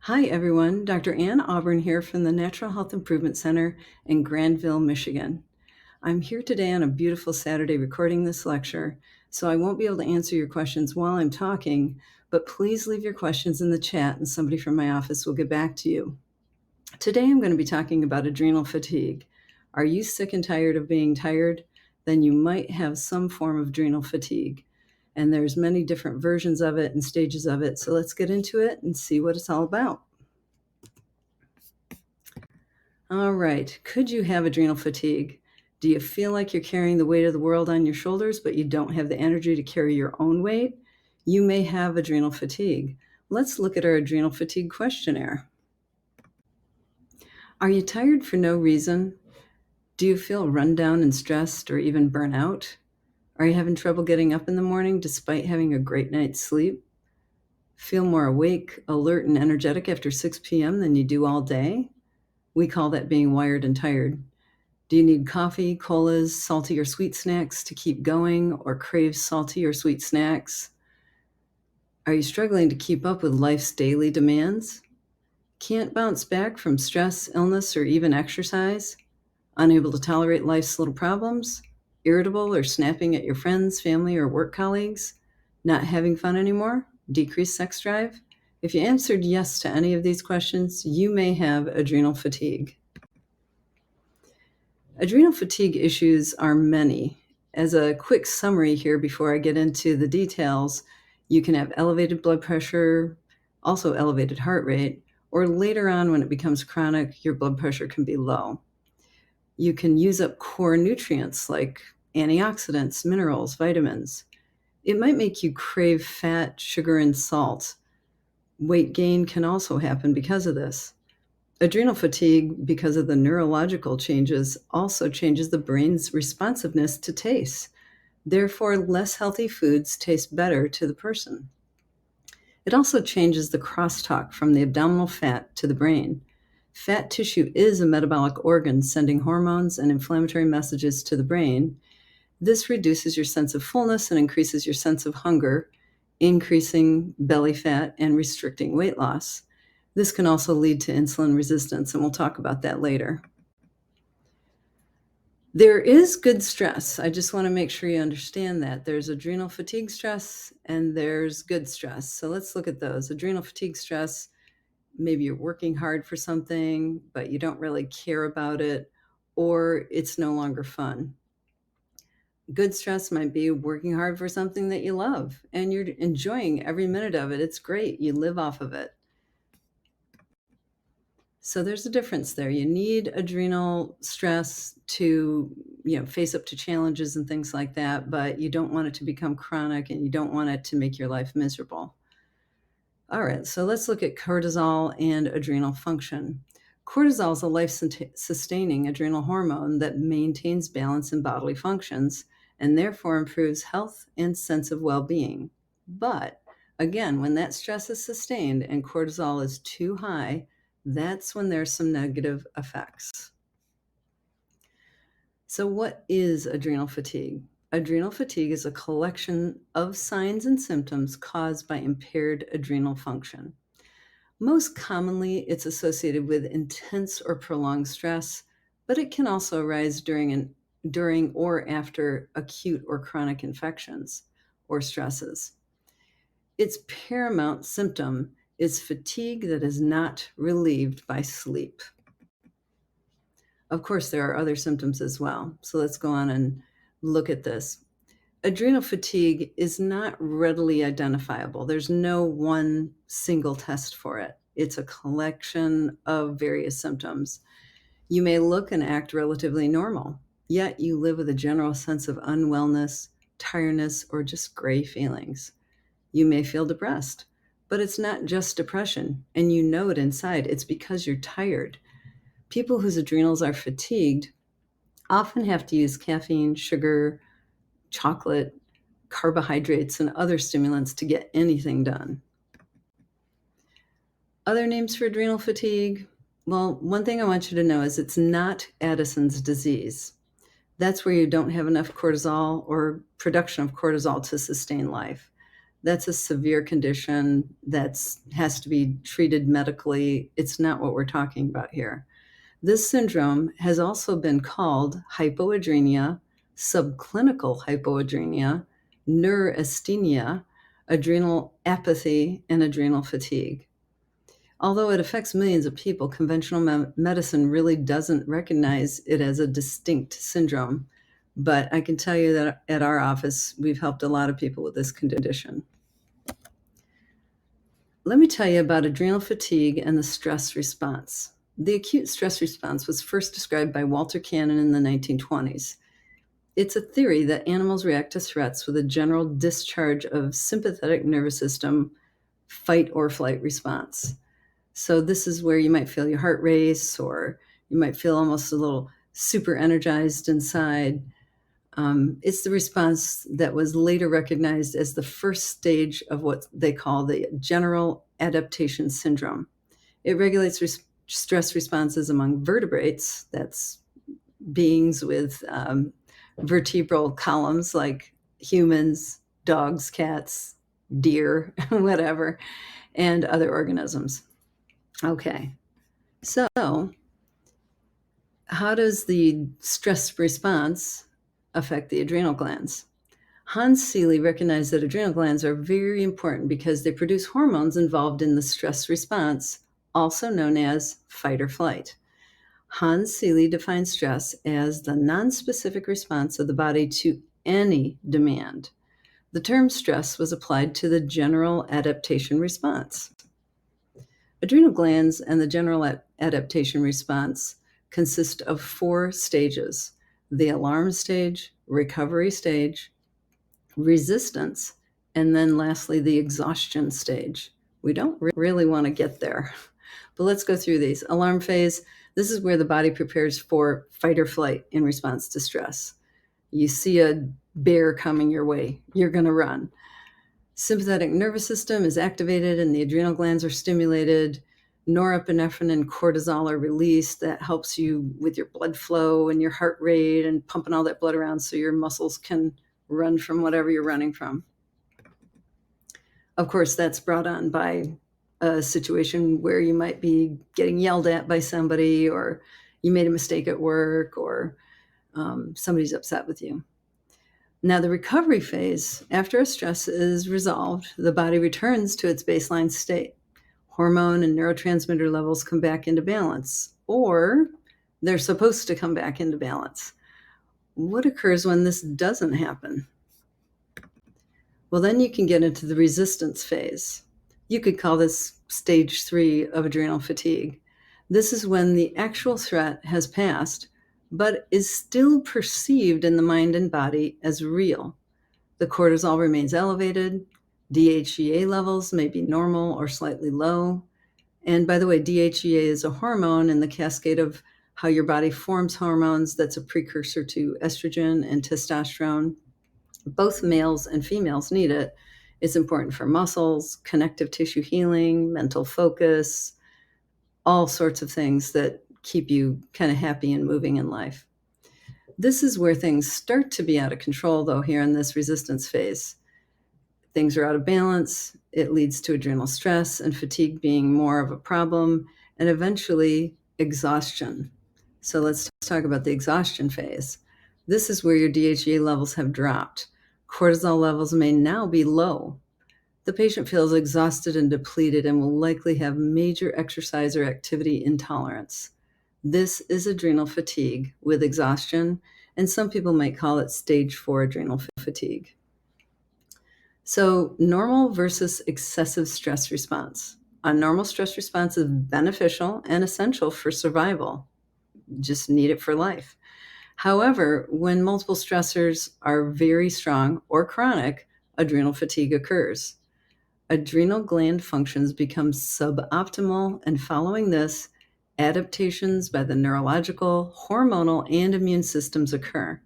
Hi, everyone. Dr. Ann Auburn here from the Natural Health Improvement Center in Grandville, Michigan. I'm here today on a beautiful Saturday recording this lecture, so I won't be able to answer your questions while I'm talking, but please leave your questions in the chat and somebody from my office will get back to you. Today, I'm going to be talking about adrenal fatigue. Are you sick and tired of being tired? Then you might have some form of adrenal fatigue. And there's many different versions of it and stages of it. So let's get into it and see what it's all about. All right. Could you have adrenal fatigue? Do you feel like you're carrying the weight of the world on your shoulders, but you don't have the energy to carry your own weight? You may have adrenal fatigue. Let's look at our adrenal fatigue questionnaire. Are you tired for no reason? Do you feel run down and stressed or even burn out? Are you having trouble getting up in the morning despite having a great night's sleep? Feel more awake, alert, and energetic after 6 p.m. than you do all day? We call that being wired and tired. Do you need coffee, colas, salty or sweet snacks to keep going, or crave salty or sweet snacks? Are you struggling to keep up with life's daily demands? Can't bounce back from stress, illness, or even exercise? Unable to tolerate life's little problems? Irritable or snapping at your friends, family, or work colleagues? Not having fun anymore? Decreased sex drive? If you answered yes to any of these questions, you may have adrenal fatigue. Adrenal fatigue issues are many. As a quick summary here before I get into the details, you can have elevated blood pressure, also elevated heart rate, or later on when it becomes chronic, your blood pressure can be low. You can use up core nutrients like antioxidants, minerals, vitamins. It might make you crave fat, sugar, and salt. Weight gain can also happen because of this. Adrenal fatigue, because of the neurological changes, also changes the brain's responsiveness to taste. Therefore, less healthy foods taste better to the person. It also changes the crosstalk from the abdominal fat to the brain. Fat tissue is a metabolic organ sending hormones and inflammatory messages to the brain. This reduces your sense of fullness and increases your sense of hunger, increasing belly fat and restricting weight loss. This can also lead to insulin resistance, and we'll talk about that later. There is good stress. I just want to make sure you understand that. There's adrenal fatigue stress and there's good stress. So let's look at those. Adrenal fatigue stress, maybe you're working hard for something, but you don't really care about it, or it's no longer fun. Good stress might be working hard for something that you love and you're enjoying every minute of it. It's great. You live off of it. So there's a difference there. You need adrenal stress to, face up to challenges and things like that, but you don't want it to become chronic and you don't want it to make your life miserable. All right, so let's look at cortisol and adrenal function. Cortisol is a life-sustaining adrenal hormone that maintains balance in bodily functions and therefore improves health and sense of well-being. But again, when that stress is sustained and cortisol is too high, that's when there's some negative effects. So what is adrenal fatigue? Adrenal fatigue is a collection of signs and symptoms caused by impaired adrenal function. Most commonly, it's associated with intense or prolonged stress, but it can also arise during or after acute or chronic infections or stresses. Its paramount symptom is fatigue that is not relieved by sleep. Of course, there are other symptoms as well. So let's go on and look at this. Adrenal fatigue is not readily identifiable. There's no one single test for it. It's a collection of various symptoms. You may look and act relatively normal, yet you live with a general sense of unwellness, tiredness, or just gray feelings. You may feel depressed, but it's not just depression, and you know it inside. It's because you're tired. People whose adrenals are fatigued often have to use caffeine, sugar, chocolate, carbohydrates, and other stimulants to get anything done. Other names for adrenal fatigue? Well, one thing I want you to know is it's not Addison's disease. That's where you don't have enough cortisol or production of cortisol to sustain life. That's a severe condition that has to be treated medically. It's not what we're talking about here. This syndrome has also been called hypoadrenia, subclinical hypoadrenia, neurasthenia, adrenal apathy, and adrenal fatigue. Although it affects millions of people, conventional medicine really doesn't recognize it as a distinct syndrome. But I can tell you that at our office, we've helped a lot of people with this condition. Let me tell you about adrenal fatigue and the stress response. The acute stress response was first described by Walter Cannon in the 1920s. It's a theory that animals react to threats with a general discharge of sympathetic nervous system fight or flight response. So this is where you might feel your heart race, or you might feel almost a little super energized inside. It's the response that was later recognized as the first stage of what they call the general adaptation syndrome. It regulates stress responses among vertebrates, that's beings with vertebral columns like humans, dogs, cats, deer, whatever, and other organisms. Okay, so how does the stress response affect the adrenal glands? Hans Seeley recognized that adrenal glands are very important because they produce hormones involved in the stress response, also known as fight or flight. Hans Seeley defines stress as the nonspecific response of the body to any demand. The term stress was applied to the general adaptation response. Adrenal glands and the general adaptation response consist of 4 stages: the alarm stage, recovery stage, resistance, and then lastly, the exhaustion stage. We don't really want to get there, but let's go through these. Alarm phase, this is where the body prepares for fight or flight in response to stress. You see a bear coming your way, you're going to run. Sympathetic nervous system is activated and the adrenal glands are stimulated. Norepinephrine and cortisol are released. That helps you with your blood flow and your heart rate and pumping all that blood around so your muscles can run from whatever you're running from. Of course, that's brought on by a situation where you might be getting yelled at by somebody, or you made a mistake at work, or somebody's upset with you. Now, the recovery phase, after a stress is resolved, the body returns to its baseline state. Hormone and neurotransmitter levels come back into balance, or they're supposed to come back into balance. What occurs when this doesn't happen? Well, then you can get into the resistance phase. You could call this stage 3 of adrenal fatigue. This is when the actual threat has passed, but is still perceived in the mind and body as real. The cortisol remains elevated. DHEA levels may be normal or slightly low. And by the way, DHEA is a hormone in the cascade of how your body forms hormones that's a precursor to estrogen and testosterone. Both males and females need it. It's important for muscles, connective tissue healing, mental focus, all sorts of things that keep you kind of happy and moving in life. This is where things start to be out of control, though, here in this resistance phase. Things are out of balance. It leads to adrenal stress and fatigue being more of a problem, and eventually exhaustion. So let's talk about the exhaustion phase. This is where your DHEA levels have dropped. Cortisol levels may now be low. The patient feels exhausted and depleted and will likely have major exercise or activity intolerance. This is adrenal fatigue with exhaustion, and some people might call it stage 4 adrenal fatigue. So, normal versus excessive stress response. A normal stress response is beneficial and essential for survival. Just need it for life. However, when multiple stressors are very strong or chronic, adrenal fatigue occurs. Adrenal gland functions become suboptimal, and following this, adaptations by the neurological, hormonal, and immune systems occur.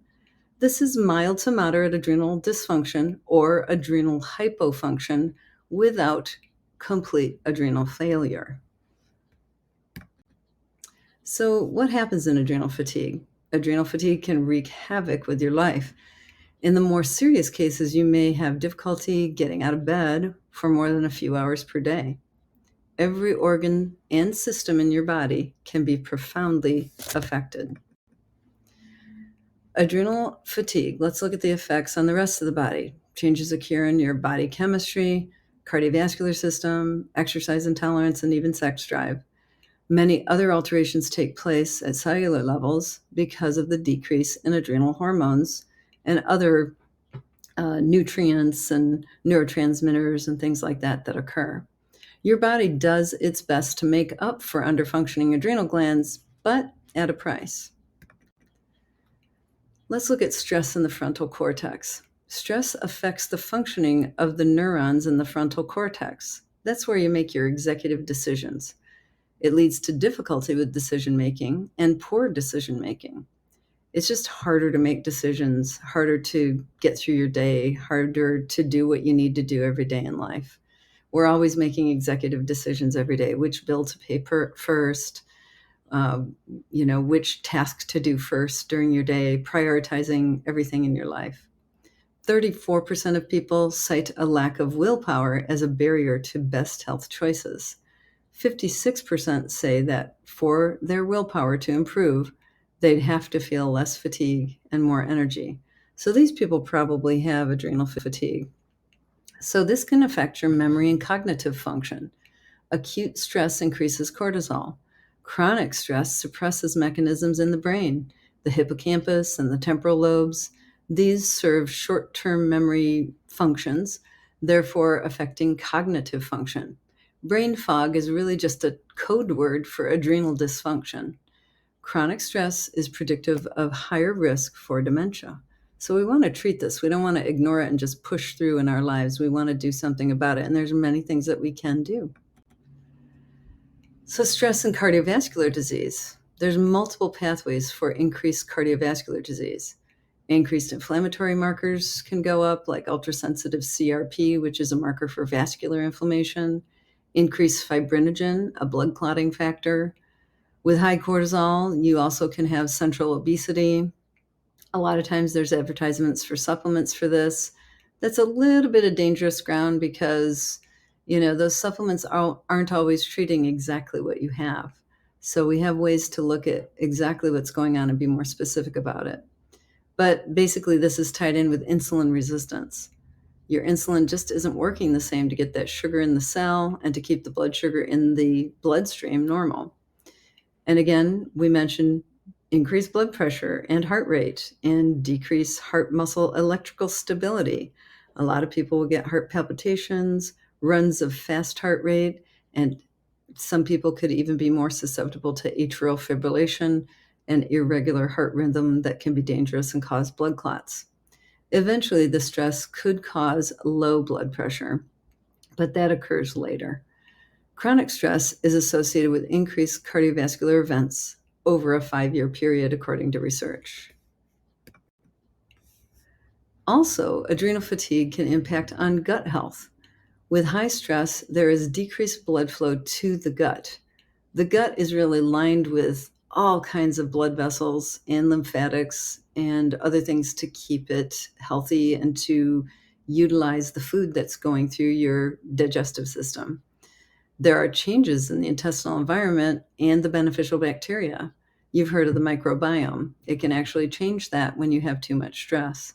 This is mild to moderate adrenal dysfunction or adrenal hypofunction without complete adrenal failure. So, what happens in adrenal fatigue? Adrenal fatigue can wreak havoc with your life. In the more serious cases, you may have difficulty getting out of bed for more than a few hours per day. Every organ and system in your body can be profoundly affected. Adrenal fatigue. Let's look at the effects on the rest of the body. Changes occur in your body chemistry, cardiovascular system, exercise intolerance, and even sex drive. Many other alterations take place at cellular levels because of the decrease in adrenal hormones and other nutrients and neurotransmitters and things like that that occur. Your body does its best to make up for underfunctioning adrenal glands, but at a price. Let's look at stress in the frontal cortex. Stress affects the functioning of the neurons in the frontal cortex. That's where you make your executive decisions. It leads to difficulty with decision making and poor decision making. It's just harder to make decisions, harder to get through your day, harder to do what you need to do every day in life. We're always making executive decisions every day, which bill to pay first, which task to do first during your day, prioritizing everything in your life. 34% of people cite a lack of willpower as a barrier to best health choices. 56% say that for their willpower to improve, they'd have to feel less fatigue and more energy. So these people probably have adrenal fatigue. So this can affect your memory and cognitive function. Acute stress increases cortisol. Chronic stress suppresses mechanisms in the brain, the hippocampus and the temporal lobes. These serve short-term memory functions, therefore affecting cognitive function. Brain fog is really just a code word for adrenal dysfunction. Chronic stress is predictive of higher risk for dementia. So we want to treat this. We don't want to ignore it and just push through in our lives. We want to do something about it. And there's many things that we can do. So stress and cardiovascular disease. There's multiple pathways for increased cardiovascular disease. Increased inflammatory markers can go up, like ultrasensitive CRP, which is a marker for vascular inflammation. Increased fibrinogen, a blood clotting factor. With high cortisol, you also can have central obesity. A lot of times there's advertisements for supplements for this. That's a little bit of dangerous ground because, those supplements aren't always treating exactly what you have. So we have ways to look at exactly what's going on and be more specific about it. But basically, this is tied in with insulin resistance. Your insulin just isn't working the same to get that sugar in the cell and to keep the blood sugar in the bloodstream normal. And again, we mentioned increased blood pressure and heart rate and decreased heart muscle electrical stability. A lot of people will get heart palpitations, runs of fast heart rate, and some people could even be more susceptible to atrial fibrillation and irregular heart rhythm that can be dangerous and cause blood clots. Eventually, the stress could cause low blood pressure, but that occurs later. Chronic stress is associated with increased cardiovascular events over a 5-year period, according to research. Also, adrenal fatigue can impact on gut health. With high stress, there is decreased blood flow to the gut. The gut is really lined with all kinds of blood vessels and lymphatics and other things to keep it healthy and to utilize the food that's going through your digestive system. There are changes in the intestinal environment and the beneficial bacteria. You've heard of the microbiome. It can actually change that when you have too much stress.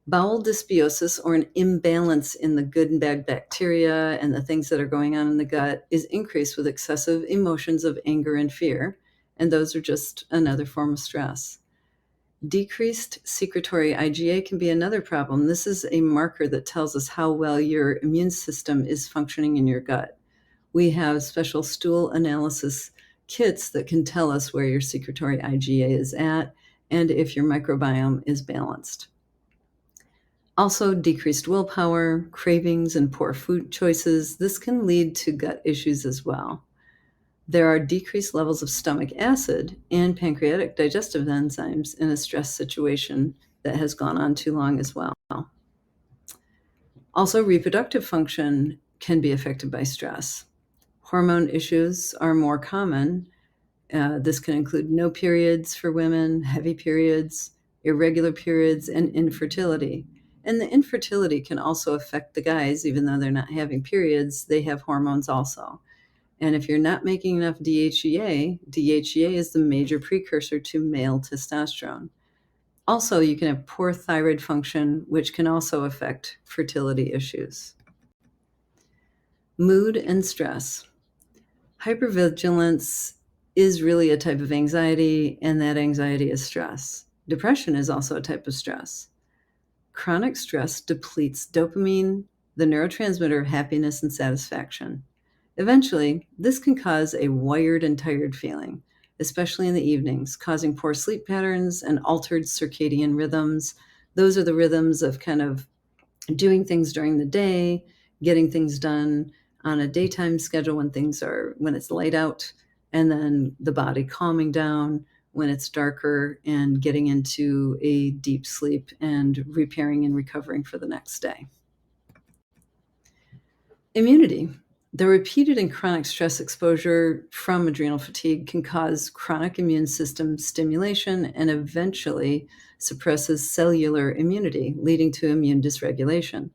Bowel dysbiosis, or an imbalance in the good and bad bacteria and the things that are going on in the gut, is increased with excessive emotions of anger and fear, and those are just another form of stress. Decreased secretory IgA can be another problem. This is a marker that tells us how well your immune system is functioning in your gut. We have special stool analysis kits that can tell us where your secretory IgA is at and if your microbiome is balanced. Also, decreased willpower, cravings, and poor food choices. This can lead to gut issues as well. There are decreased levels of stomach acid and pancreatic digestive enzymes in a stress situation that has gone on too long as well. Also, reproductive function can be affected by stress. Hormone issues are more common. This can include no periods for women, heavy periods, irregular periods, and infertility. And the infertility can also affect the guys, even though they're not having periods, they have hormones also. And if you're not making enough DHEA, DHEA is the major precursor to male testosterone. Also, you can have poor thyroid function, which can also affect fertility issues. Mood and stress. Hypervigilance is really a type of anxiety, and that anxiety is stress. Depression is also a type of stress. Chronic stress depletes dopamine, the neurotransmitter of happiness and satisfaction. Eventually, this can cause a wired and tired feeling, especially in the evenings, causing poor sleep patterns and altered circadian rhythms. Those are the rhythms of kind of doing things during the day, getting things done on a daytime schedule when it's light out, and then the body calming down when it's darker and getting into a deep sleep and repairing and recovering for the next day. Immunity. The repeated and chronic stress exposure from adrenal fatigue can cause chronic immune system stimulation and eventually suppresses cellular immunity, leading to immune dysregulation.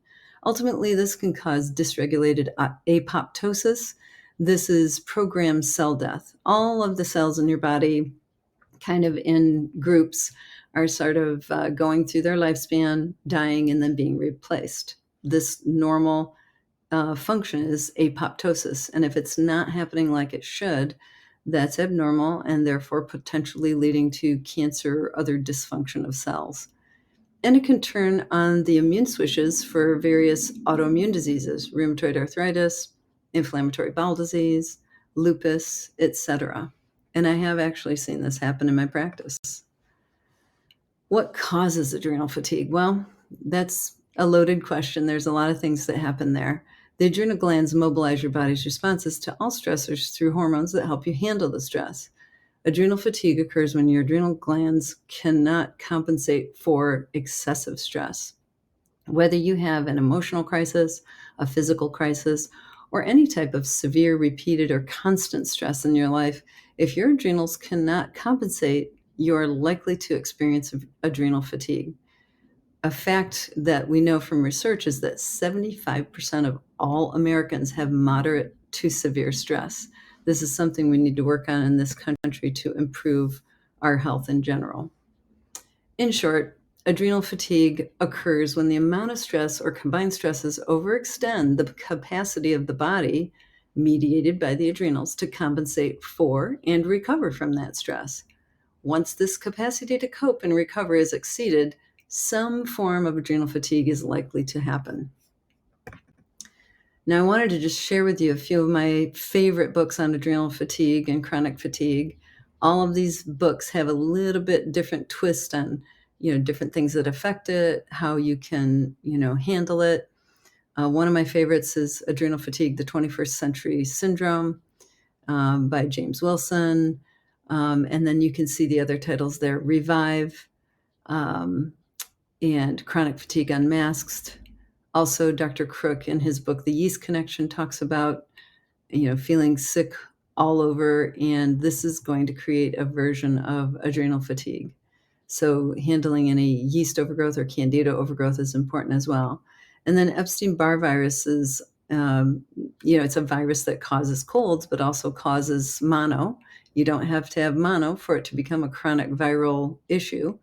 Ultimately, this can cause dysregulated apoptosis. This is programmed cell death. All of the cells in your body, kind of in groups, are sort of going through their lifespan, dying, and then being replaced. This normal function is apoptosis. And if it's not happening like it should, that's abnormal and therefore potentially leading to cancer or other dysfunction of cells. And it can turn on the immune switches for various autoimmune diseases, rheumatoid arthritis, inflammatory bowel disease, lupus, etc. And I have actually seen this happen in my practice. What causes adrenal fatigue? Well, that's a loaded question. There's a lot of things that happen there. The adrenal glands mobilize your body's responses to all stressors through hormones that help you handle the stress. Adrenal fatigue occurs when your adrenal glands cannot compensate for excessive stress. Whether you have an emotional crisis, a physical crisis, or any type of severe, repeated, or constant stress in your life, if your adrenals cannot compensate, you're likely to experience adrenal fatigue. A fact that we know from research is that 75% of all Americans have moderate to severe stress. This is something we need to work on in this country to improve our health in general. In short, adrenal fatigue occurs when the amount of stress or combined stresses overextend the capacity of the body, mediated by the adrenals, to compensate for and recover from that stress. Once this capacity to cope and recover is exceeded, some form of adrenal fatigue is likely to happen. Now, I wanted to just share with you a few of my favorite books on adrenal fatigue and chronic fatigue. All of these books have a little bit different twist on, different things that affect it, how you can, handle it. One of my favorites is Adrenal Fatigue, the 21st Century Syndrome by James Wilson. And then you can see the other titles there, Revive, and Chronic Fatigue Unmasked. Also, Dr. Crook in his book, The Yeast Connection, talks about, feeling sick all over, and this is going to create a version of adrenal fatigue. So handling any yeast overgrowth or candida overgrowth is important as well. And then Epstein-Barr virus is, it's a virus that causes colds, but also causes mono. You don't have to have mono for it to become a chronic viral issue.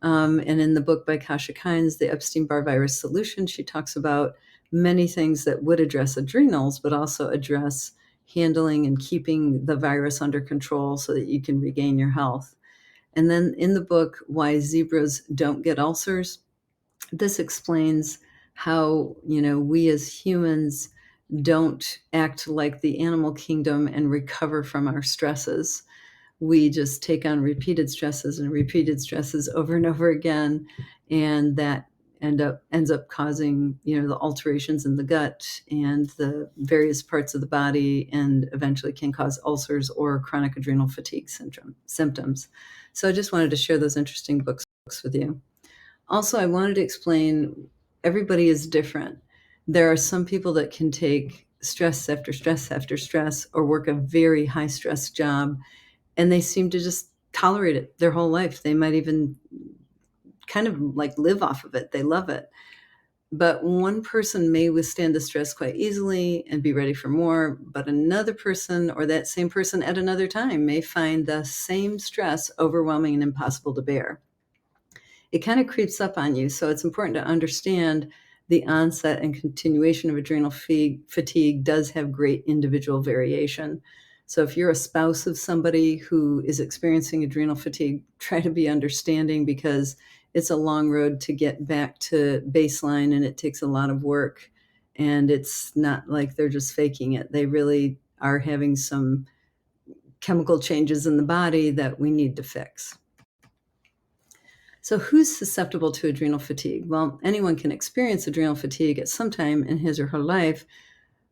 And in the book by Kasha Kynes, The Epstein-Barr Virus Solution, she talks about many things that would address adrenals, but also address handling and keeping the virus under control so that you can regain your health. And then in the book, Why Zebras Don't Get Ulcers, this explains how, we as humans don't act like the animal kingdom and recover from our stresses. We just take on repeated stresses over and over again, and that ends up causing, the alterations in the gut and the various parts of the body, and eventually can cause ulcers or chronic adrenal fatigue symptoms. So I just wanted to share those interesting books with you. Also, I wanted to explain everybody is different. There are some people that can take stress after stress after stress or work a very high stress job, and they seem to just tolerate it their whole life. They might even kind of like live off of it. They love it. But one person may withstand the stress quite easily and be ready for more, but another person or that same person at another time may find the same stress overwhelming and impossible to bear. It kind of creeps up on you. So it's important to understand the onset and continuation of adrenal fatigue does have great individual variation. So if you're a spouse of somebody who is experiencing adrenal fatigue, try to be understanding, because it's a long road to get back to baseline and it takes a lot of work. And it's not like they're just faking it. They really are having some chemical changes in the body that we need to fix. So who's susceptible to adrenal fatigue? Well, anyone can experience adrenal fatigue at some time in his or her life.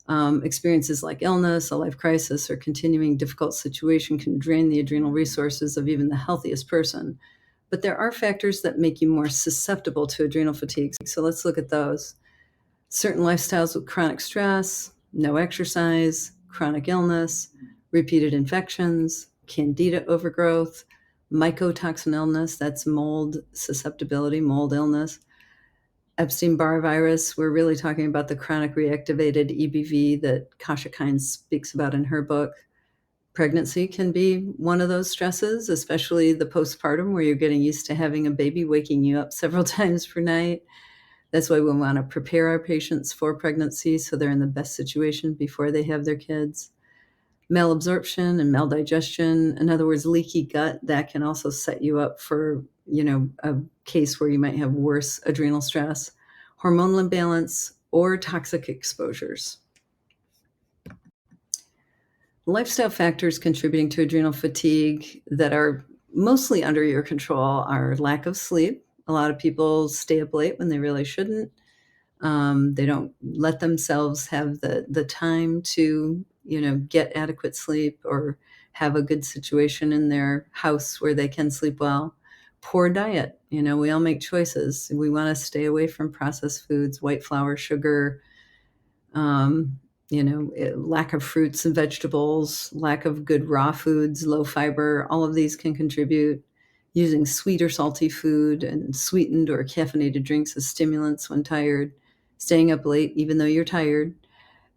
Experiences like illness, a life crisis, or continuing difficult situation can drain the adrenal resources of even the healthiest person. But there are factors that make you more susceptible to adrenal fatigue. So let's look at those. Certain lifestyles with chronic stress, no exercise, chronic illness, repeated infections, candida overgrowth, mycotoxin illness, that's mold susceptibility, mold illness, Epstein-Barr virus. We're really talking about the chronic reactivated EBV that Kasha Kynes speaks about in her book. Pregnancy can be one of those stresses, especially the postpartum, where you're getting used to having a baby waking you up several times per night. That's why we want to prepare our patients for pregnancy so they're in the best situation before they have their kids. Malabsorption and maldigestion, in other words, leaky gut, that can also set you up for, a case where you might have worse adrenal stress, hormonal imbalance, or toxic exposures. Lifestyle factors contributing to adrenal fatigue that are mostly under your control are lack of sleep. A lot of people stay up late when they really shouldn't. They don't let themselves have the time to, get adequate sleep or have a good situation in their house where they can sleep well. Poor diet. We all make choices. We want to stay away from processed foods, white flour, sugar, lack of fruits and vegetables, lack of good raw foods, low fiber. All of these can contribute. Using sweet or salty food and sweetened or caffeinated drinks as stimulants when tired, staying up late even though you're tired,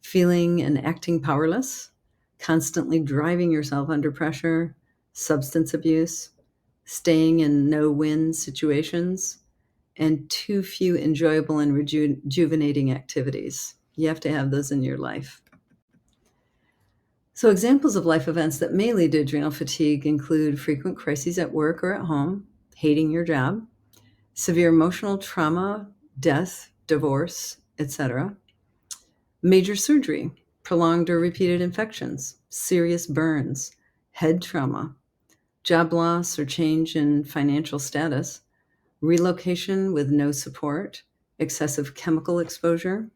feeling and acting powerless, constantly driving yourself under pressure, substance abuse, staying in no-win situations, and too few enjoyable and rejuvenating activities. You have to have those in your life. So examples of life events that may lead to adrenal fatigue include frequent crises at work or at home, hating your job, severe emotional trauma, death, divorce, etc., major surgery, prolonged or repeated infections, serious burns, head trauma, job loss or change in financial status, relocation with no support, excessive chemical exposure.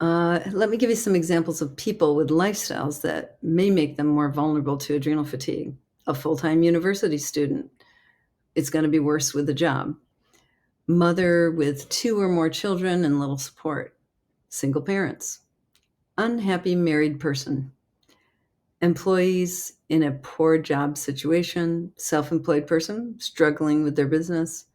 Let me give you some examples of people with lifestyles that may make them more vulnerable to adrenal fatigue. A full-time university student, it's going to be worse with a job. Mother with 2 or more children and little support. Single parents. Unhappy married person. Employees in a poor job situation. Self-employed person struggling with their business.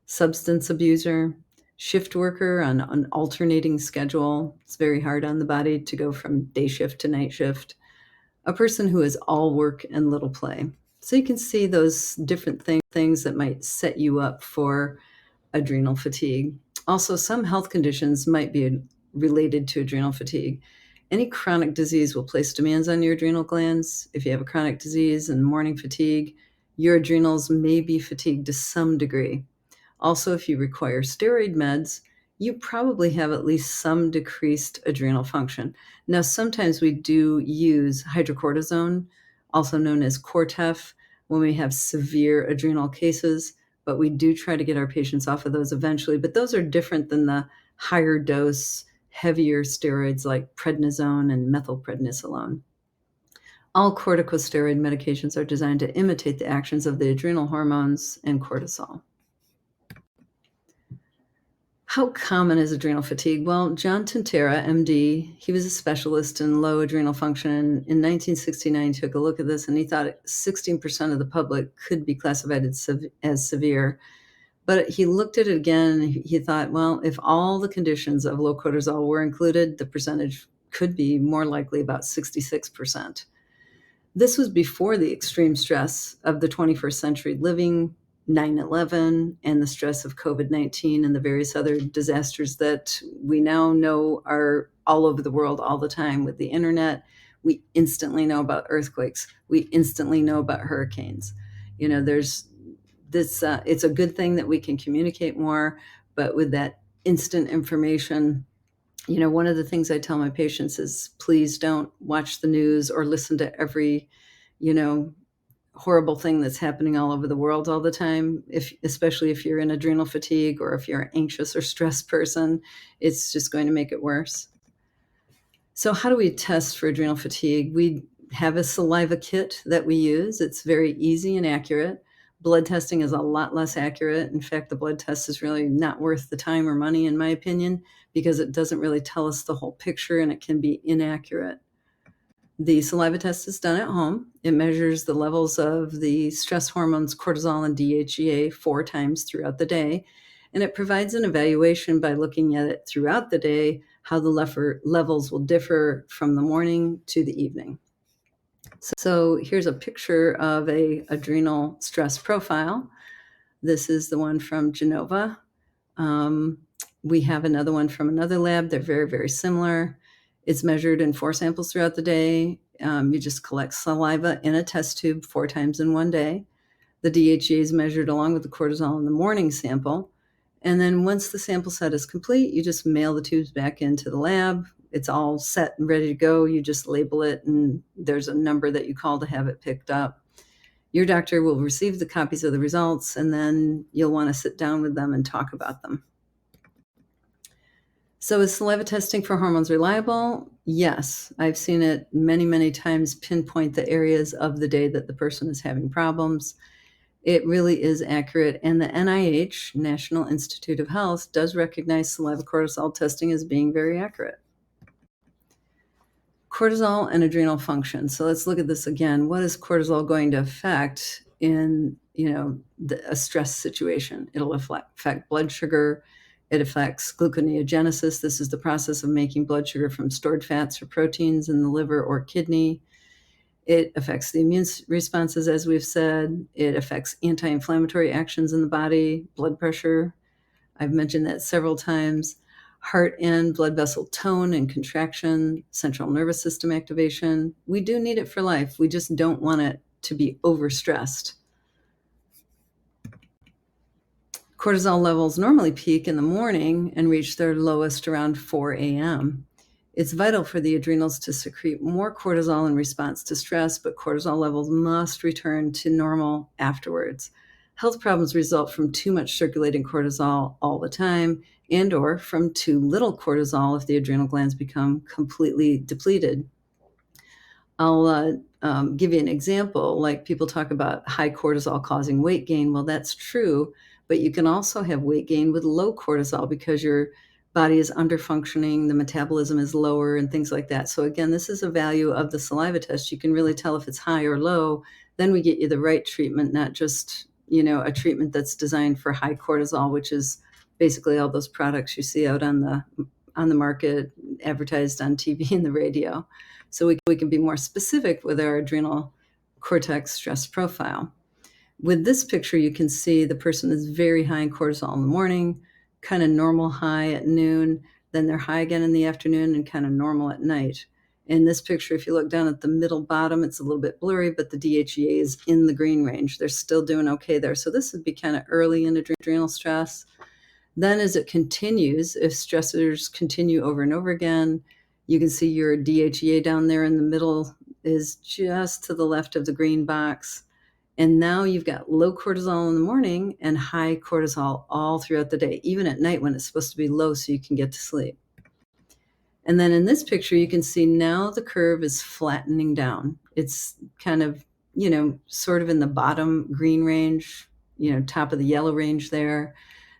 Substance abuser. Shift worker on an alternating schedule. It's very hard on the body to go from day shift to night shift. A person who is all work and little play. So you can see those different things that might set you up for adrenal fatigue. Also, some health conditions might be related to adrenal fatigue. Any chronic disease will place demands on your adrenal glands. If you have a chronic disease and morning fatigue, your adrenals may be fatigued to some degree. Also, if you require steroid meds, you probably have at least some decreased adrenal function. Now, sometimes we do use hydrocortisone, also known as Cortef, when we have severe adrenal cases, but we do try to get our patients off of those eventually. But those are different than the higher dose, heavier steroids like prednisone and methylprednisolone. All corticosteroid medications are designed to imitate the actions of the adrenal hormones and cortisol. How common is adrenal fatigue? Well, John Tintera, MD, he was a specialist in low adrenal function. In 1969, he took a look at this and he thought 16% of the public could be classified as severe. But he looked at it again and he thought, well, if all the conditions of low cortisol were included, the percentage could be more likely about 66%. This was before the extreme stress of the 21st century living, 9/11, and the stress of COVID-19 and the various other disasters that we now know are all over the world all the time with the internet. We instantly know about earthquakes. We instantly know about hurricanes. There's this, it's a good thing that we can communicate more, but with that instant information, one of the things I tell my patients is please don't watch the news or listen to every, you know, horrible thing that's happening all over the world all the time. Especially if you're in adrenal fatigue or if you're an anxious or stressed person, it's just going to make it worse. So how do we test for adrenal fatigue? We have a saliva kit that we use. It's very easy and accurate. Blood testing is a lot less accurate. In fact, the blood test is really not worth the time or money, in my opinion, because it doesn't really tell us the whole picture and it can be inaccurate. The saliva test is done at home. It measures the levels of the stress hormones cortisol and DHEA 4 times throughout the day, and it provides an evaluation by looking at it throughout the day, how the levels will differ from the morning to the evening. So here's a picture of a adrenal stress profile. This is the one from Genova. We have another one from another lab. They're very, very similar. It's measured in 4 samples throughout the day. You just collect saliva in a test tube 4 times in one day. The DHEA is measured along with the cortisol in the morning sample. And then once the sample set is complete, you just mail the tubes back into the lab. It's all set and ready to go. You just label it, and there's a number that you call to have it picked up. Your doctor will receive the copies of the results, and then you'll want to sit down with them and talk about them. So is saliva testing for hormones reliable? Yes. I've seen it many, many times pinpoint the areas of the day that the person is having problems. It really is accurate. And the NIH, National Institute of Health, does recognize saliva cortisol testing as being very accurate. Cortisol and adrenal function. So let's look at this again. What is cortisol going to affect in, a stress situation? It'll affect blood sugar. It affects gluconeogenesis. This is the process of making blood sugar from stored fats or proteins in the liver or kidney. It affects the immune responses, as we've said. It affects anti-inflammatory actions in the body, blood pressure. I've mentioned that several times. Heart and blood vessel tone and contraction, central nervous system activation. We do need it for life. We just don't want it to be overstressed. Cortisol levels normally peak in the morning and reach their lowest around 4 a.m. It's vital for the adrenals to secrete more cortisol in response to stress, but cortisol levels must return to normal afterwards. Health problems result from too much circulating cortisol all the time and or from too little cortisol if the adrenal glands become completely depleted. I'll give you an example. Like people talk about high cortisol causing weight gain. Well, that's true, but you can also have weight gain with low cortisol because your body is underfunctioning, the metabolism is lower, and things like that. So again, this is a value of the saliva test. You can really tell if it's high or low. Then we get you the right treatment, not just a treatment that's designed for high cortisol, which is basically all those products you see out on the market, advertised on TV and the radio. So we can be more specific with our adrenal cortex stress profile. With this picture, you can see the person is very high in cortisol in the morning, kind of normal high at noon, then they're high again in the afternoon and kind of normal at night. In this picture, if you look down at the middle bottom, it's a little bit blurry, but the DHEA is in the green range. They're still doing okay there. So this would be kind of early in adrenal stress. Then as it continues, if stressors continue over and over again, you can see your DHEA down there in the middle is just to the left of the green box. And now you've got low cortisol in the morning and high cortisol all throughout the day, even at night when it's supposed to be low so you can get to sleep. And then in this picture, you can see now the curve is flattening down. It's kind of, sort of in the bottom green range, top of the yellow range there.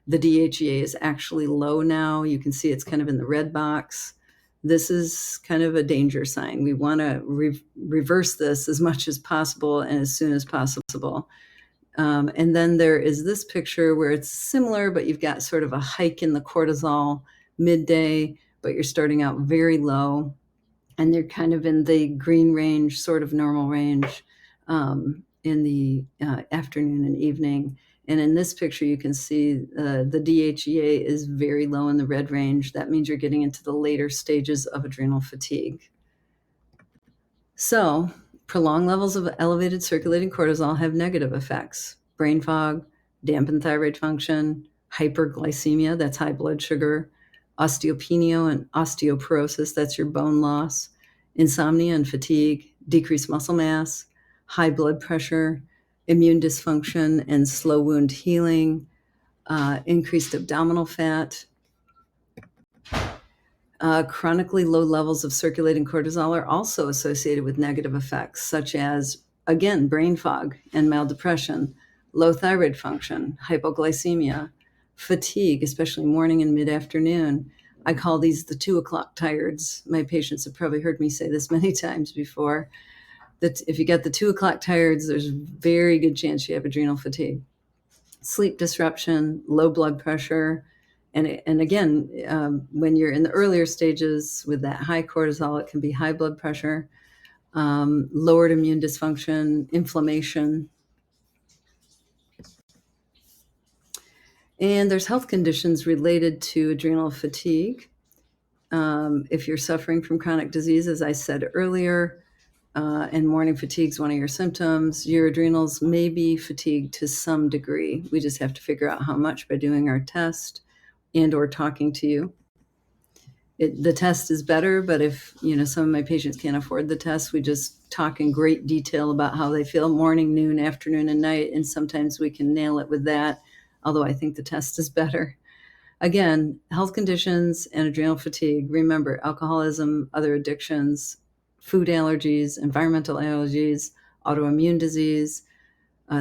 The DHEA is actually low now. You can see it's kind of in the red box. This is kind of a danger sign. We want to reverse this as much as possible and as soon as possible. And then there is this picture where it's similar, but you've got sort of a hike in the cortisol midday, but you're starting out very low, and they're kind of in the green range, sort of normal range, in the afternoon and evening. And in this picture, you can see the DHEA is very low in the red range. That means you're getting into the later stages of adrenal fatigue. So, prolonged levels of elevated circulating cortisol have negative effects: brain fog, dampened thyroid function, hyperglycemia, that's high blood sugar, osteopenia and osteoporosis, that's your bone loss, insomnia and fatigue, decreased muscle mass, high blood pressure, immune dysfunction and slow wound healing, increased abdominal fat. Chronically low levels of circulating cortisol are also associated with negative effects, such as, again, brain fog and maldepression, low thyroid function, hypoglycemia, fatigue, especially morning and mid-afternoon. I call these the 2 o'clock tired's. My patients have probably heard me say this many times before, that if you get the 2 o'clock tired's, there's a very good chance you have adrenal fatigue. Sleep disruption, low blood pressure, and again, when you're in the earlier stages with that high cortisol, it can be high blood pressure, lowered immune dysfunction, inflammation. And there's health conditions related to adrenal fatigue. If you're suffering from chronic disease, as I said earlier, and morning fatigue is one of your symptoms, your adrenals may be fatigued to some degree. We just have to figure out how much by doing our test and or talking to you. The test is better, but if some of my patients can't afford the test, we just talk in great detail about how they feel morning, noon, afternoon, and night, and sometimes we can nail it with that, although I think the test is better. Again, health conditions and adrenal fatigue. Remember, alcoholism, other addictions, food allergies, environmental allergies, autoimmune disease,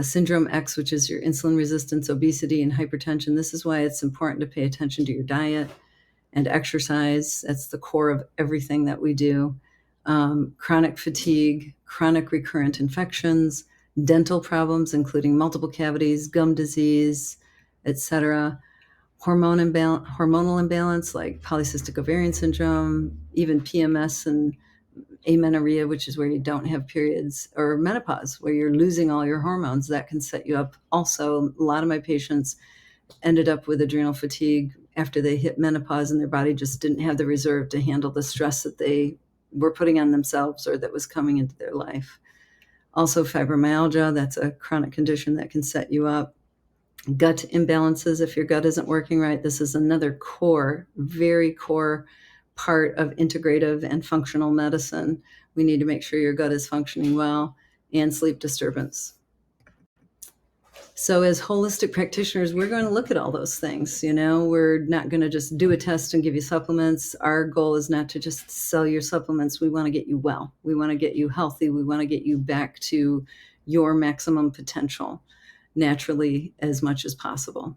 Syndrome X, which is your insulin resistance, obesity, and hypertension. This is why it's important to pay attention to your diet and exercise. That's the core of everything that we do. Chronic fatigue, chronic recurrent infections, dental problems, including multiple cavities, gum disease, etc. Hormonal imbalance like polycystic ovarian syndrome, even PMS and amenorrhea, which is where you don't have periods, or menopause, where you're losing all your hormones. That can set you up. Also, a lot of my patients ended up with adrenal fatigue after they hit menopause, and their body just didn't have the reserve to handle the stress that they were putting on themselves or that was coming into their life. Also, fibromyalgia, that's a chronic condition that can set you up. Gut imbalances, if your gut isn't working right, this is another core, very core part of integrative and functional medicine. We need to make sure your gut is functioning well, and sleep disturbance. So as holistic practitioners, we're going to look at all those things. We're not going to just do a test and give you supplements. Our goal is not to just sell your supplements. We want to get you well. We want to get you healthy. We want to get you back to your maximum potential naturally as much as possible.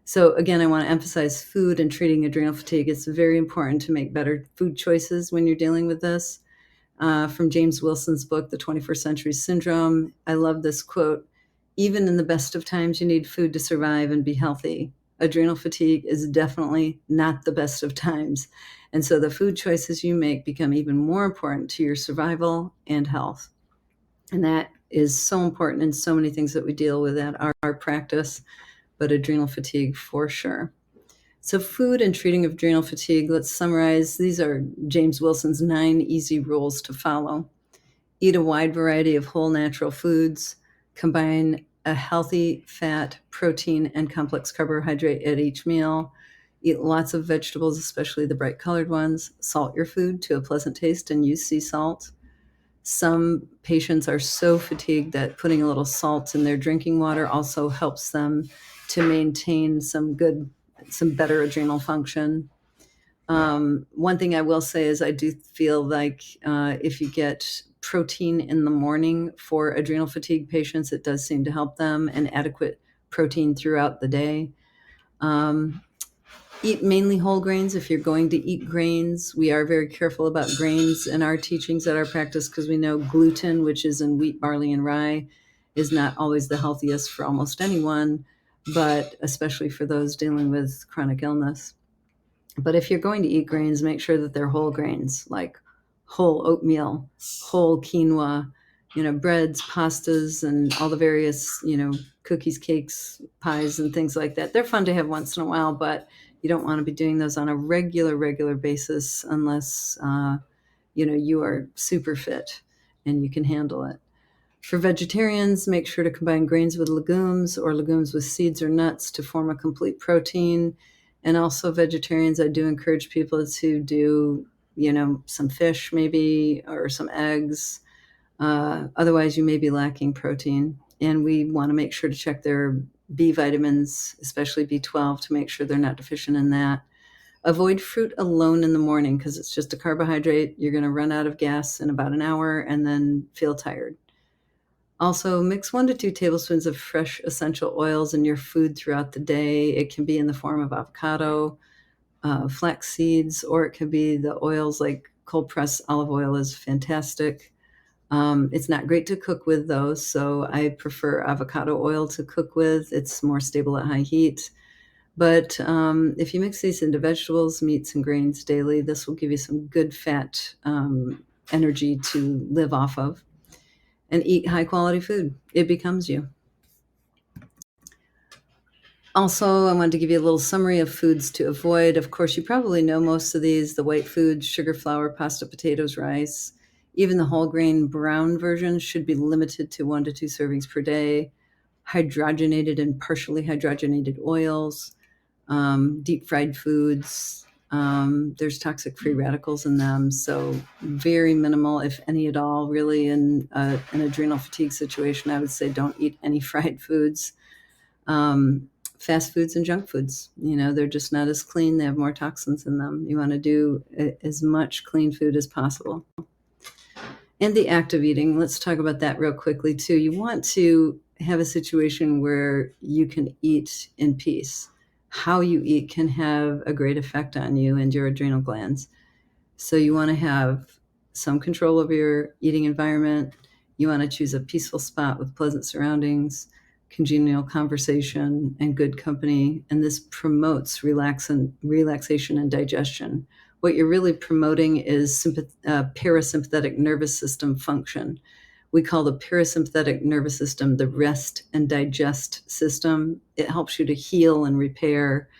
So again, I want to emphasize food and treating adrenal fatigue. It's very important to make better food choices when you're dealing with this. From James Wilson's book, The 21st Century Syndrome, I love this quote: "Even in the best of times, you need food to survive and be healthy. Adrenal fatigue is definitely not the best of times." And so the food choices you make become even more important to your survival and health. And that is so important in so many things that we deal with at our practice, but adrenal fatigue for sure. So food and treating of adrenal fatigue, let's summarize. These are James Wilson's 9 easy rules to follow. Eat a wide variety of whole natural foods. Combine a healthy fat, protein, and complex carbohydrate at each meal. Eat lots of vegetables, especially the bright colored ones. Salt your food to a pleasant taste and use sea salt. Some patients are so fatigued that putting a little salt in their drinking water also helps them to maintain some better adrenal function. One thing I will say is I do feel like if you get protein in the morning for adrenal fatigue patients, it does seem to help them, and adequate protein throughout the day. Um, Eat mainly whole grains if you're going to eat grains. We are very careful about grains in our teachings at our practice because we know gluten, which is in wheat, barley, and rye, is not always the healthiest for almost anyone, but especially for those dealing with chronic illness. But if you're going to eat grains, make sure that they're whole grains, like whole oatmeal, whole quinoa, breads, pastas, and all the various, cookies, cakes, pies, and things like that. They're fun to have once in a while, but you don't want to be doing those on a regular basis unless, you are super fit and you can handle it. For vegetarians, make sure to combine grains with legumes or legumes with seeds or nuts to form a complete protein. And also vegetarians, I do encourage people to do, some fish maybe or some eggs. Otherwise, you may be lacking protein. And we want to make sure to check their B vitamins, especially B12, to make sure they're not deficient in that. Avoid fruit alone in the morning because it's just a carbohydrate. You're going to run out of gas in about an hour and then feel tired. Also, mix 1 to 2 tablespoons of fresh essential oils in your food throughout the day. It can be in the form of avocado, flax seeds, or it could be the oils like cold pressed olive oil is fantastic. It's not great to cook with though, so I prefer avocado oil to cook with. It's more stable at high heat. But if you mix these into vegetables, meats, and grains daily, this will give you some good fat energy to live off of. And eat high quality food. It becomes you. Also, I wanted to give you a little summary of foods to avoid. Of course, you probably know most of these, the white foods, sugar, flour, pasta, potatoes, rice. Even the whole grain brown version should be limited to 1 to 2 servings per day. Hydrogenated and partially hydrogenated oils, deep fried foods. There's toxic free radicals in them, so very minimal, if any at all, really. In an adrenal fatigue situation, I would say don't eat any fried foods. Fast foods and junk foods, they're just not as clean. They have more toxins in them. You want to do as much clean food as possible. And the act of eating, let's talk about that real quickly too. You want to have a situation where you can eat in peace. How you eat can have a great effect on you and your adrenal glands. So you want to have some control over your eating environment. You want to choose a peaceful spot with pleasant surroundings, congenial conversation, and good company. And this promotes relaxation and digestion. What you're really promoting is parasympathetic nervous system function. We call the parasympathetic nervous system the rest and digest system. It helps you to heal and repair.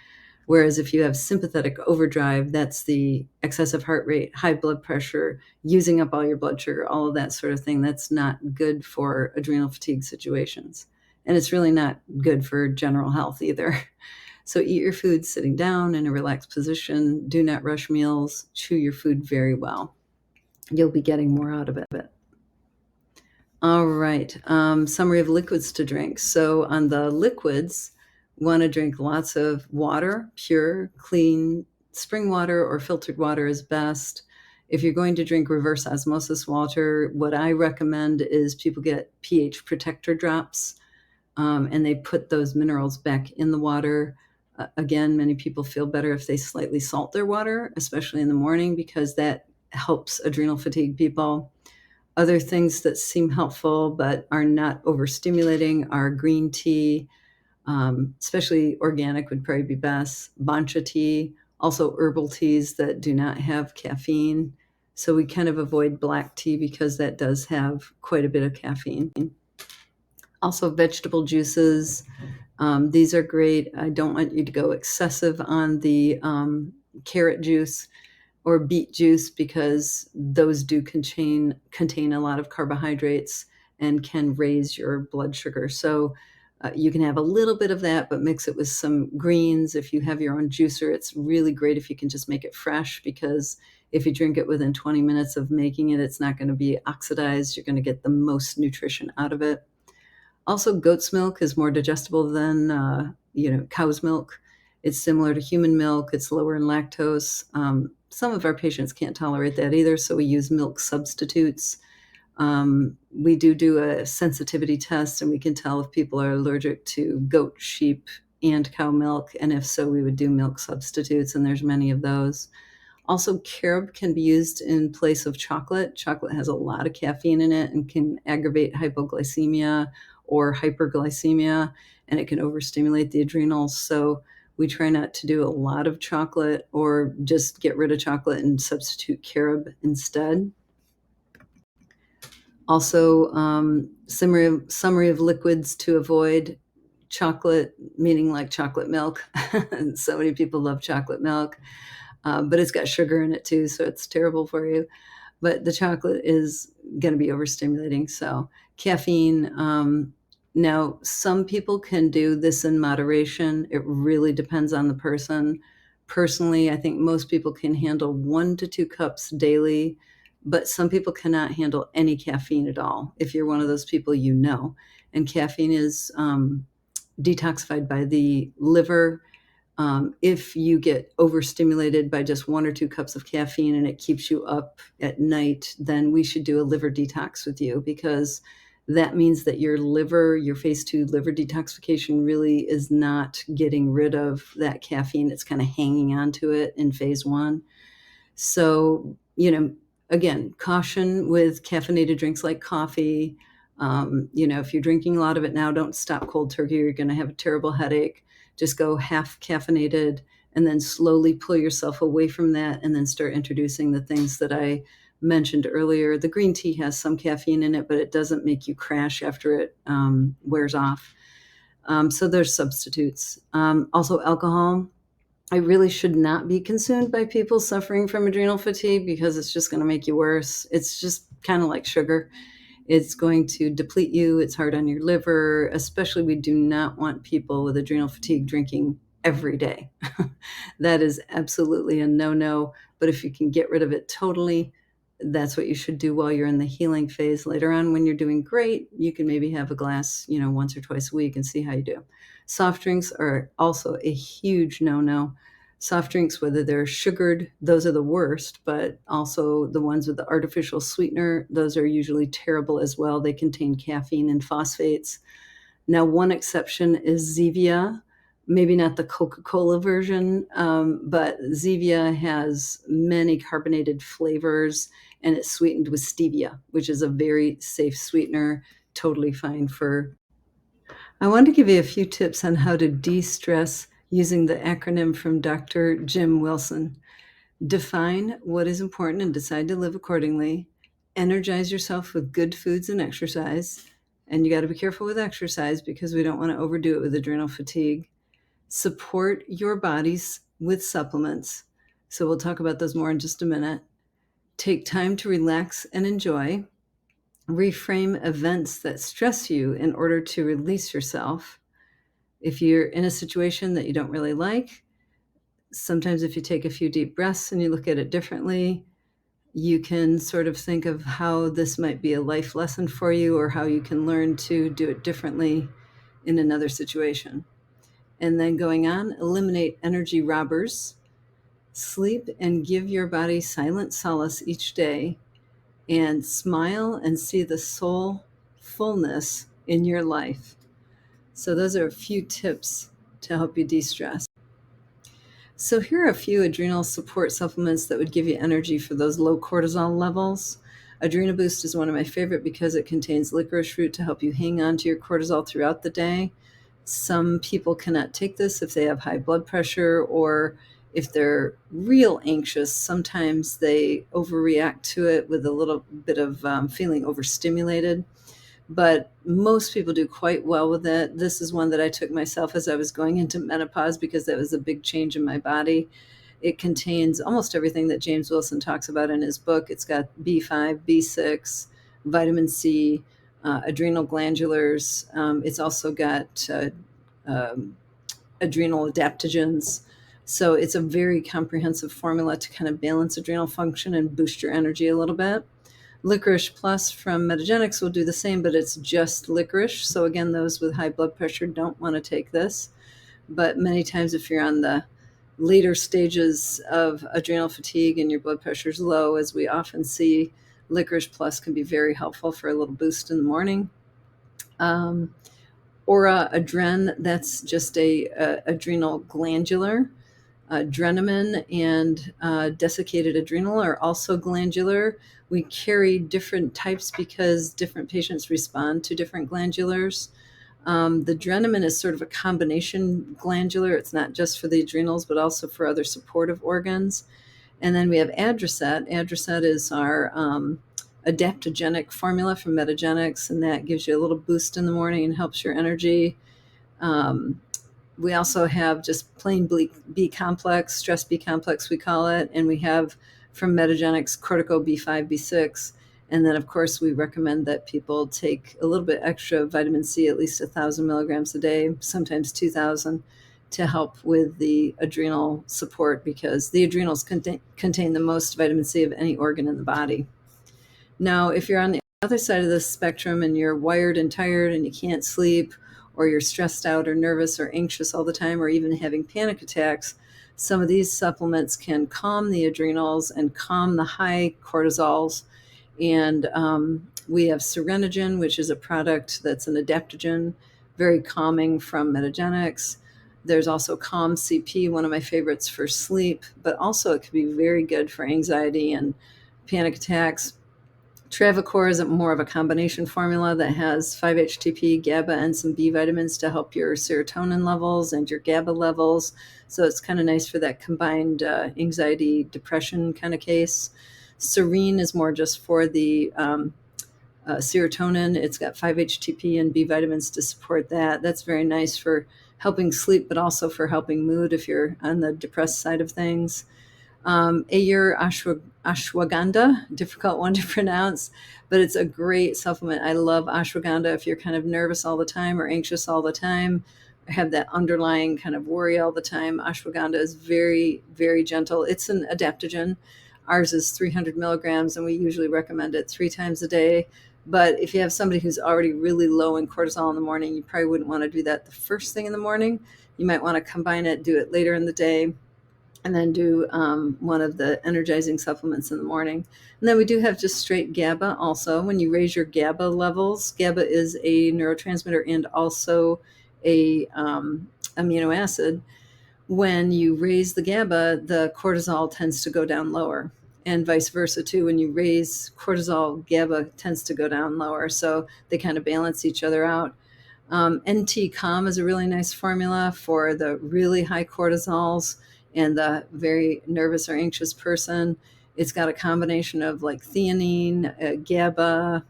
Whereas if you have sympathetic overdrive, that's the excessive heart rate, high blood pressure, using up all your blood sugar, all of that sort of thing. That's not good for adrenal fatigue situations. And it's really not good for general health either. So eat your food sitting down in a relaxed position. Do not rush meals. Chew your food very well. You'll be getting more out of it. All right. Summary of liquids to drink. So on the liquids, want to drink lots of water, pure, clean, spring water or filtered water is best. If you're going to drink reverse osmosis water, what I recommend is people get pH protector drops, and they put those minerals back in the water. Again, many people feel better if they slightly salt their water, especially in the morning, because that helps adrenal fatigue people. Other things that seem helpful but are not overstimulating are green tea, especially organic would probably be best, bancha tea, also herbal teas that do not have caffeine. So we kind of avoid black tea because that does have quite a bit of caffeine. Also vegetable juices. These are great. I don't want you to go excessive on the carrot juice or beet juice because those do contain a lot of carbohydrates and can raise your blood sugar. So you can have a little bit of that, but mix it with some greens. If you have your own juicer, it's really great if you can just make it fresh, because if you drink it within 20 minutes of making it, it's not going to be oxidized. You're going to get the most nutrition out of it. Also, goat's milk is more digestible than cow's milk. It's similar to human milk. It's lower in lactose. Some of our patients can't tolerate that either, so we use milk substitutes. We do a sensitivity test, and we can tell if people are allergic to goat, sheep, and cow milk, and if so, we would do milk substitutes, and there's many of those. Also, carob can be used in place of chocolate. Chocolate has a lot of caffeine in it and can aggravate hypoglycemia or hyperglycemia, and it can overstimulate the adrenals. So we try not to do a lot of chocolate or just get rid of chocolate and substitute carob instead. Also, summary of liquids to avoid: chocolate, meaning like chocolate milk. So many people love chocolate milk, but it's got sugar in it too, so it's terrible for you. But the chocolate is going to be overstimulating. So caffeine. Now, some people can do this in moderation. It really depends on the person. Personally, I think most people can handle 1 to 2 cups daily, but some people cannot handle any caffeine at all. If you're one of those people, you know. And caffeine is detoxified by the liver. If you get overstimulated by just 1 or 2 cups of caffeine and it keeps you up at night, then we should do a liver detox with you, because that means that your liver, your phase 2 liver detoxification, really is not getting rid of that caffeine. It's kind of hanging on to it in phase 1. So, again, caution with caffeinated drinks like coffee. If you're drinking a lot of it now, don't stop cold turkey. You're going to have a terrible headache. Just go half caffeinated and then slowly pull yourself away from that, and then start introducing the things that I mentioned earlier. The green tea has some caffeine in it, but it doesn't make you crash after it wears off. So there's substitutes. Also, alcohol. I really should not be consumed by people suffering from adrenal fatigue, because it's just going to make you worse. It's just kind of like sugar. It's going to deplete you. It's hard on your liver. Especially, we do not want people with adrenal fatigue drinking every day. That is absolutely a no-no. But if you can get rid of it totally, that's what you should do while you're in the healing phase. Later on, when you're doing great, you can maybe have a glass, once or twice a week and see how you do. Soft drinks are also a huge no-no. Soft drinks, whether they're sugared, those are the worst, but also the ones with the artificial sweetener, those are usually terrible as well. They contain caffeine and phosphates. Now, one exception is Zevia, maybe not the Coca-Cola version, but Zevia has many carbonated flavors, and it's sweetened with stevia, which is a very safe sweetener, totally fine for. I want to give you a few tips on how to de-stress using the acronym from Dr. Jim Wilson. Define what is important and decide to live accordingly. Energize yourself with good foods and exercise. And you got to be careful with exercise, because we don't want to overdo it with adrenal fatigue. Support your bodies with supplements. So we'll talk about those more in just a minute. Take time to relax and enjoy. Reframe events that stress you in order to release yourself. If you're in a situation that you don't really like, sometimes if you take a few deep breaths and you look at it differently, you can sort of think of how this might be a life lesson for you, or how you can learn to do it differently in another situation. And then going on, eliminate energy robbers. Sleep and give your body silent solace each day, and smile and see the soul fullness in your life. So those are a few tips to help you de-stress. So here are a few adrenal support supplements that would give you energy for those low cortisol levels. Adrenal Boost is one of my favorite because it contains licorice root to help you hang on to your cortisol throughout the day. Some people cannot take this if they have high blood pressure, or if they're real anxious. Sometimes they overreact to it with a little bit of feeling overstimulated. But most people do quite well with it. This is one that I took myself as I was going into menopause, because that was a big change in my body. It contains almost everything that James Wilson talks about in his book. It's got B5, B6, vitamin C, adrenal glandulars. It's also got adrenal adaptogens. So it's a very comprehensive formula to kind of balance adrenal function and boost your energy a little bit. Licorice Plus from Metagenics will do the same, but it's just licorice. So again, those with high blood pressure don't want to take this. But many times if you're on the later stages of adrenal fatigue and your blood pressure is low, as we often see, Licorice Plus can be very helpful for a little boost in the morning. Aura Adren, that's just a adrenal glandular. Drenamin and desiccated adrenal are also glandular. We carry different types because different patients respond to different glandulars. The drenamin is sort of a combination glandular. It's not just for the adrenals, but also for other supportive organs. And then we have Adricet. Adricet is our adaptogenic formula from Metagenics, and that gives you a little boost in the morning and helps your energy. Um, we also have just plain B complex, stress B complex, we call it. And we have from Metagenics cortico B5, B6. And then, of course, we recommend that people take a little bit extra vitamin C, at least 1,000 milligrams a day, sometimes 2,000, to help with the adrenal support because the adrenals contain the most vitamin C of any organ in the body. Now, if you're on the other side of the spectrum and you're wired and tired and you can't sleep, or you're stressed out or nervous or anxious all the time, or even having panic attacks, some of these supplements can calm the adrenals and calm the high cortisols. And we have Serenogen, which is a product that's an adaptogen, very calming from Metagenics. There's also Calm CP, one of my favorites for sleep, but also it can be very good for anxiety and panic attacks. Travacor is more of a combination formula that has 5-HTP, GABA, and some B vitamins to help your serotonin levels and your GABA levels. So it's kind of nice for that combined anxiety, depression kind of case. Serene is more just for the serotonin. It's got 5-HTP and B vitamins to support that. That's very nice for helping sleep, but also for helping mood if you're on the depressed side of things. Ayur ashwagandha, difficult one to pronounce, but it's a great supplement. I love ashwagandha if you're kind of nervous all the time or anxious all the time, or have that underlying kind of worry all the time. Ashwagandha is very, very gentle. It's an adaptogen. Ours is 300 milligrams, and we usually recommend it 3 times a day. But if you have somebody who's already really low in cortisol in the morning, you probably wouldn't want to do that the first thing in the morning. You might want to combine it, do it later in the day, and then do one of the energizing supplements in the morning. And then we do have just straight GABA also. When you raise your GABA levels, GABA is a neurotransmitter and also a amino acid. When you raise the GABA, the cortisol tends to go down lower, and vice versa too. When you raise cortisol, GABA tends to go down lower. So they kind of balance each other out. NT-CALM is a really nice formula for the really high cortisols and the very nervous or anxious person. It's got a combination of like theanine, GABA.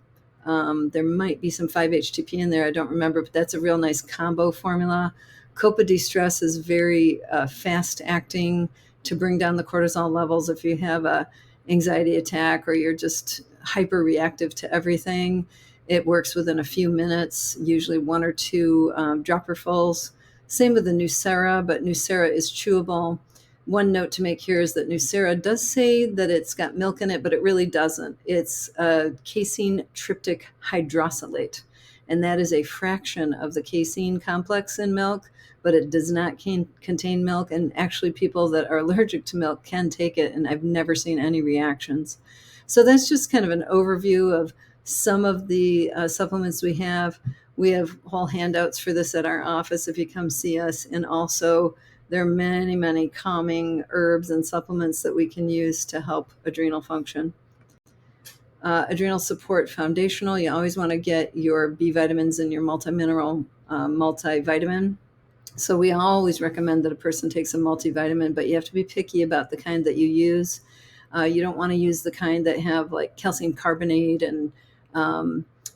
There might be some 5-HTP in there. I don't remember, but that's a real nice combo formula. Copa de-stress is very fast acting to bring down the cortisol levels if you have a anxiety attack or you're just hyper reactive to everything. It works within a few minutes, usually 1 or 2 dropperfuls. Same with the Nucera, but Nucera is chewable. One note to make here is that Nucera does say that it's got milk in it, but it really doesn't. It's a casein tryptic hydrosylate, and that is a fraction of the casein complex in milk, but it does not contain milk. And actually, people that are allergic to milk can take it, and I've never seen any reactions. So that's just kind of an overview of some of the supplements we have. We have whole handouts for this at our office if you come see us. And also, there are many, many calming herbs and supplements that we can use to help adrenal function. Adrenal support foundational, you always want to get your B vitamins and your multi-mineral multivitamin. So we always recommend that a person takes a multivitamin, but you have to be picky about the kind that you use. You don't want to use the kind that have like calcium carbonate and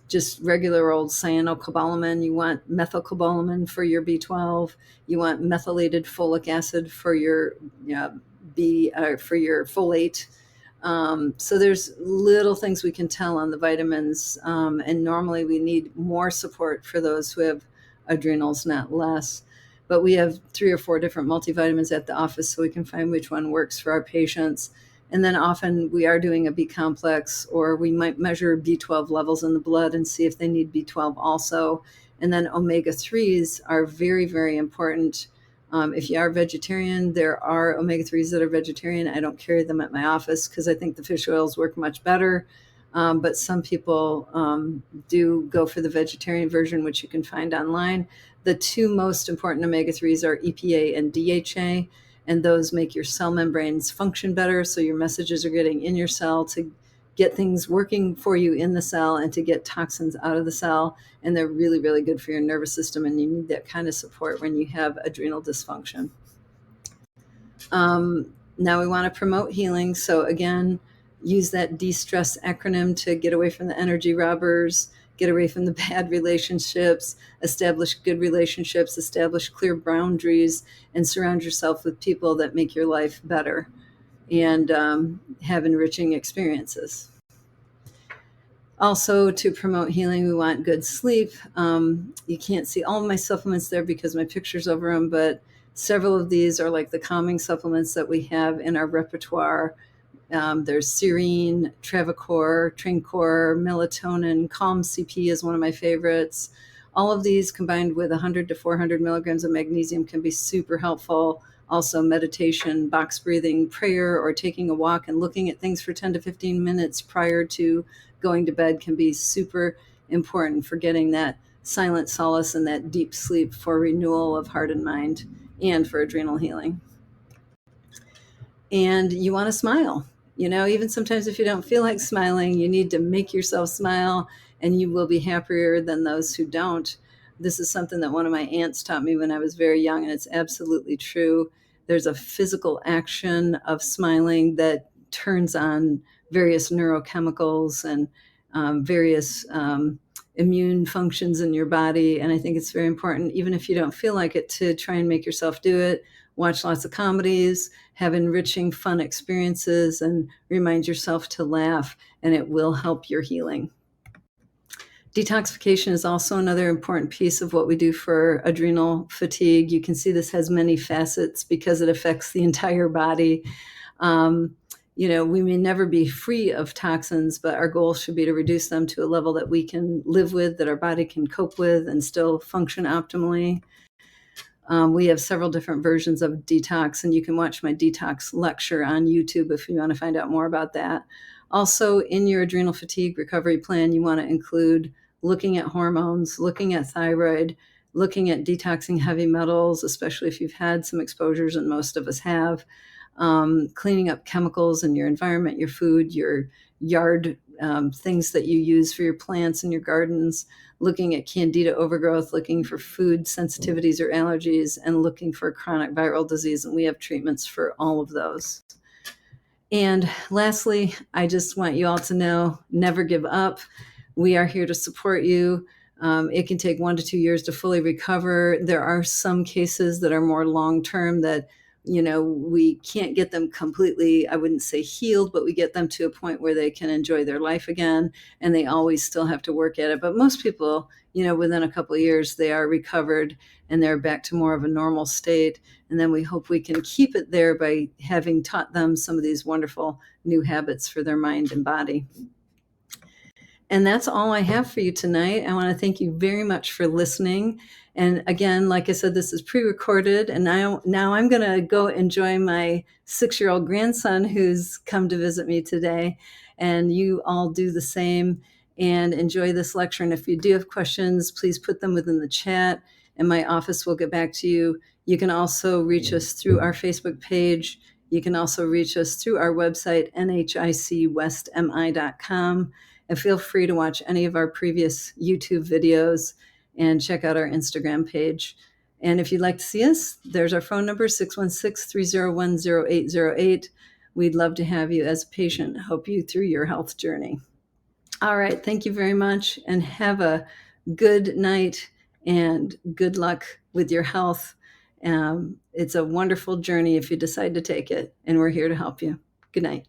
just regular old cyanocobalamin. You want methylcobalamin for your B12. You want methylated folic acid for your for your folate. So there's little things we can tell on the vitamins, and normally we need more support for those who have adrenals, not less. But we have 3 or 4 different multivitamins at the office, so we can find which one works for our patients. And then often we are doing a B complex, or we might measure B12 levels in the blood and see if they need B12 also. And then omega-3s are very, very important. If you are vegetarian, there are omega-3s that are vegetarian. I don't carry them at my office because I think the fish oils work much better. but some people do go for the vegetarian version, which you can find online. The two most important omega-3s are EPA and DHA, and those make your cell membranes function better, so your messages are getting in your cell to get things working for you in the cell and to get toxins out of the cell. And they're really, really good for your nervous system, and you need that kind of support when you have adrenal dysfunction. Now we want to promote healing. So again, use that de-stress acronym to get away from the energy robbers, get away from the bad relationships, establish good relationships, establish clear boundaries, and surround yourself with people that make your life better and have enriching experiences. Also, to promote healing, we want good sleep. You can't see all of my supplements there because my picture's over them, but several of these are like the calming supplements that we have in our repertoire. There's serine, Travacor, Trincor, melatonin, Calm CP is one of my favorites. All of these combined with 100 to 400 milligrams of magnesium can be super helpful. Also, meditation, box breathing, prayer, or taking a walk and looking at things for 10 to 15 minutes prior to going to bed can be super important for getting that silent solace and that deep sleep for renewal of heart and mind and for adrenal healing. And you want to smile. Even sometimes if you don't feel like smiling, you need to make yourself smile, and you will be happier than those who don't. This is something that one of my aunts taught me when I was very young, and it's absolutely true. There's a physical action of smiling that turns on various neurochemicals and various immune functions in your body. And I think it's very important, even if you don't feel like it, to try and make yourself do it. Watch lots of comedies, have enriching, fun experiences, and remind yourself to laugh, and it will help your healing. Detoxification is also another important piece of what we do for adrenal fatigue. You can see this has many facets because it affects the entire body. We may never be free of toxins, but our goal should be to reduce them to a level that we can live with, that our body can cope with, and still function optimally. We have several different versions of detox, and you can watch my detox lecture on YouTube if you want to find out more about that. Also, in your adrenal fatigue recovery plan, you want to include looking at hormones, looking at thyroid, looking at detoxing heavy metals, especially if you've had some exposures, and most of us have, cleaning up chemicals in your environment, your food, your yard, things that you use for your plants and your gardens, looking at candida overgrowth, looking for food sensitivities or allergies, and looking for chronic viral disease. And we have treatments for all of those. And lastly, I just want you all to know, never give up. We are here to support you. It can take 1 to 2 years to fully recover. There are some cases that are more long-term that we can't get them completely, I wouldn't say healed, but we get them to a point where they can enjoy their life again, and they always still have to work at it. But most people, within a couple of years, they are recovered and they're back to more of a normal state. And then we hope we can keep it there by having taught them some of these wonderful new habits for their mind and body. And that's all I have for you tonight. I want to thank you very much for listening. And again, like I said, this is pre-recorded. And now I'm going to go enjoy my 6-year-old grandson who's come to visit me today. And you all do the same and enjoy this lecture. And if you do have questions, please put them within the chat and my office will get back to you. You can also reach us through our Facebook page. You can also reach us through our website, nhicwestmi.com. And feel free to watch any of our previous YouTube videos and check out our Instagram page. And if you'd like to see us, there's our phone number, 616-301-0808. We'd love to have you as a patient, help you through your health journey. All right, thank you very much, and have a good night and good luck with your health. It's a wonderful journey if you decide to take it, and we're here to help you. Good night.